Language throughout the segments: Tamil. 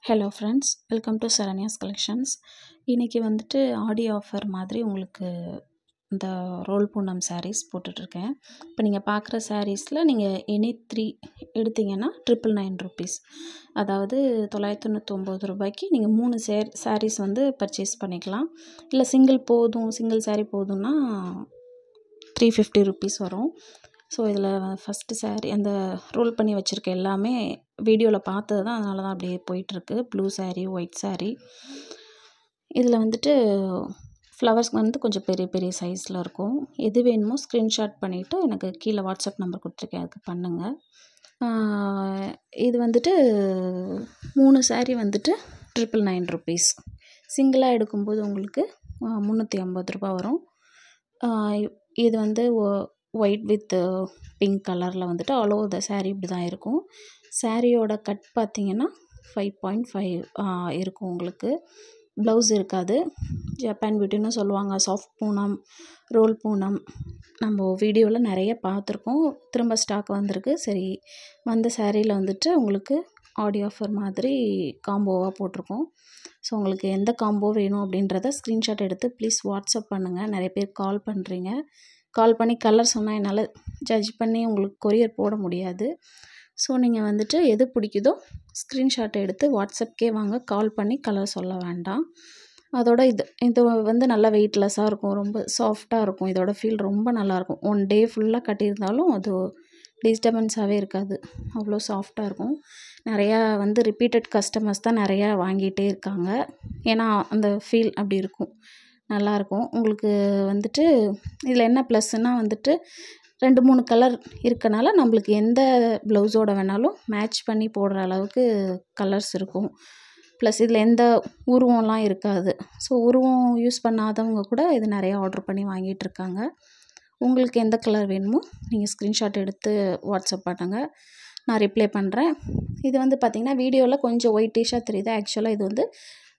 Hello friends, welcome to Saranya's collections. இன்றைக்கி வந்துட்டு ஆடி ஆஃபர் மாதிரி உங்களுக்கு இந்த ரோல் பூனம் சாரீஸ் போட்டுட்ருக்கேன். இப்போ நீங்கள் பார்க்குற சாரீஸில் நீங்கள் எனி 3 எடுத்தீங்கன்னா ₹999. அதாவது ₹999 நீங்கள் 3 சாரீஸ் வந்து பர்ச்சேஸ் பண்ணிக்கலாம். இல்லை சிங்கிள் சாரீ போதும்னா ₹350 வரும். ஸோ இதில் ஃபஸ்ட்டு சாரீ அந்த ரோல் பண்ணி வச்சுருக்க எல்லாமே வீடியோவில் பார்த்தது தான், அதனால தான் அப்படியே போயிட்டுருக்கு. Blue sari, white sari. இதில் வந்துட்டு ஃப்ளவர்ஸ் வந்து கொஞ்சம் பெரிய பெரிய சைஸில் இருக்கும். எது வேணுமோ ஸ்க்ரீன்ஷாட் பண்ணிவிட்டு எனக்கு கீழே வாட்ஸ்அப் நம்பர் கொடுத்துருக்கேன், அதுக்கு பண்ணுங்கள். இது வந்துட்டு 3 சாரீ வந்துட்டு ₹999. சிங்கிளாக எடுக்கும்போது உங்களுக்கு ₹350 வரும். இது வந்து ஒயிட் வித் பிங்க் கலரில் வந்துட்டு ஆல் ஓவர் த சாரீ இப்படி தான் இருக்கும். சாரியோட கட் பார்த்திங்கன்னா 5.5 இருக்கும். உங்களுக்கு ப்ளவுஸ் இருக்காது. ஜப்பான் பியூட்டின்னு சொல்லுவாங்க. சாஃப்ட் பூனம், ரோல் பூனம் நம்ம வீடியோவில் நிறைய பார்த்துருக்கோம். திரும்ப ஸ்டாக் வந்திருக்கு. சரி, வந்த சாரியில் வந்துட்டு உங்களுக்கு ஆடி ஆஃபர் மாதிரி காம்போவாக போட்டிருக்கோம். ஸோ உங்களுக்கு எந்த காம்போ வேணும் அப்படின்றத ஸ்க்ரீன்ஷாட் எடுத்து ப்ளீஸ் வாட்ஸ்அப் பண்ணுங்கள். நிறைய பேர் கால் பண்ணுறீங்க. கால் பண்ணி கலர் சொன்னால் என்னால் ஜட்ஜ் பண்ணி உங்களுக்கு கொரியர் போட முடியாது. ஸோ நீங்கள் வந்துட்டு எது பிடிக்குதோ ஸ்க்ரீன்ஷாட் எடுத்து வாட்ஸ்அப்கே வாங்க. கால் பண்ணி கலர் சொல்ல வேண்டாம். அதோட இது வந்து நல்லா வெயிட்லெஸ்ஸாக இருக்கும். ரொம்ப சாஃப்டாக இருக்கும். இதோட ஃபீல் ரொம்ப நல்லாயிருக்கும். 1 டே ஃபுல்லாக கட்டியிருந்தாலும் அது டிஸ்டர்பன்ஸாகவே இருக்காது. அவ்வளோ சாஃப்டாக இருக்கும். நிறையா வந்து ரிப்பீட்டட் கஸ்டமர்ஸ் தான் நிறையா வாங்கிட்டே இருக்காங்க. ஏன்னா அந்த ஃபீல் அப்படி இருக்கும், நல்லாயிருக்கும். உங்களுக்கு வந்துட்டு இதில் என்ன ப்ளஸ்ஸுனால் வந்துட்டு 2-3 கலர் இருக்கனால நம்மளுக்கு எந்த ப்ளவுஸோட வேணாலும் மேட்ச் பண்ணி போடுற அளவுக்கு கலர்ஸ் இருக்கும். ப்ளஸ் இதில் எந்த உருவம்லாம் இருக்காது. ஸோ உருவம் யூஸ் பண்ணாதவங்க கூட இது நிறையா ஆர்டர் பண்ணி வாங்கிட்டுருக்காங்க. உங்களுக்கு எந்த கலர் வேணுமோ நீங்கள் ஸ்க்ரீன்ஷாட் எடுத்து வாட்ஸ்அப் பண்ணுங்கள், நான் ரிப்ளை பண்ணுறேன். இது வந்து பார்த்திங்கன்னா வீடியோவில் கொஞ்சம் ஒயிட்டிஷாக தெரியுது. ஆக்சுவலாக இது வந்து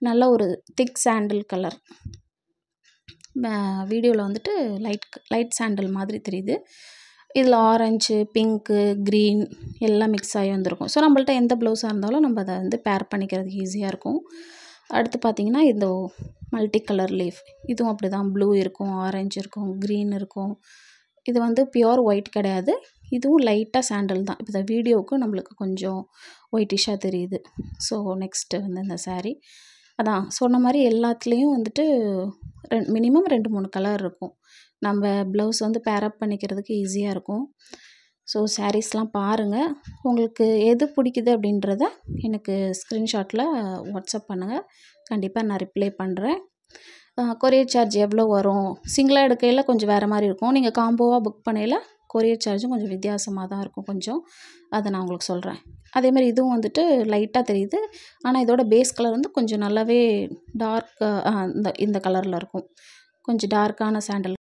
நல்ல ஒரு திக் சாண்டில் கலர். வீடியோவில் வந்துட்டு லைட் சாண்டில் மாதிரி தெரியுது. இதில் ஆரஞ்சு, பிங்க்கு, க்ரீன் எல்லாம் மிக்ஸ் ஆகி வந்திருக்கும். ஸோ நம்மள்ட்ட எந்த ப்ளவுஸாக இருந்தாலும் நம்ம அதை வந்து பேர் பண்ணிக்கிறதுக்கு ஈஸியாக இருக்கும். அடுத்து பார்த்திங்கன்னா இந்த மல்டி கலர் லீஃப், இதுவும் அப்படி தான். ப்ளூ இருக்கும், ஆரஞ்சு இருக்கும், க்ரீன் இருக்கும். இது வந்து பியோர் ஒயிட் கிடையாது. இதுவும் லைட்டாக சாண்டில் தான். இப்போ இந்த வீடியோவுக்கு நம்மளுக்கு கொஞ்சம் ஒயிட்டிஷாக தெரியுது. ஸோ நெக்ஸ்ட்டு வந்து இந்த சாரீ அதான் சொன்ன மாதிரி எல்லாத்துலேயும் வந்துட்டு மினிமம் 2-3 கலர் இருக்கும். நம்ம ப்ளவுஸ் வந்து பேரப் பண்ணிக்கிறதுக்கு ஈஸியாக இருக்கும். ஸோ சாரீஸ்லாம் பாருங்கள். உங்களுக்கு எது பிடிக்குது அப்படின்றத எனக்கு ஸ்க்ரீன்ஷாட்டில் வாட்ஸ்அப் பண்ணுங்கள். கண்டிப்பாக நான் ரிப்ளை பண்ணுறேன். கொரியர் சார்ஜ் எவ்வளோ வரும்? சிங்கிளாக எடுக்கையில் கொஞ்சம் வேறு மாதிரி இருக்கும். நீங்கள் காம்போவாக புக் பண்ணையில் கொரியர் சார்ஜும் கொஞ்சம் வித்தியாசமாக தான் இருக்கும் கொஞ்சம். அதை நான் உங்களுக்கு சொல்கிறேன். அதேமாதிரி இதுவும் வந்துட்டு லைட்டாக தெரியுது. ஆனால் இதோட பேஸ் கலர் வந்து கொஞ்சம் நல்லாவே டார்க் இந்த கலரில் இருக்கும். கொஞ்சம் டார்க்கான சாண்டல்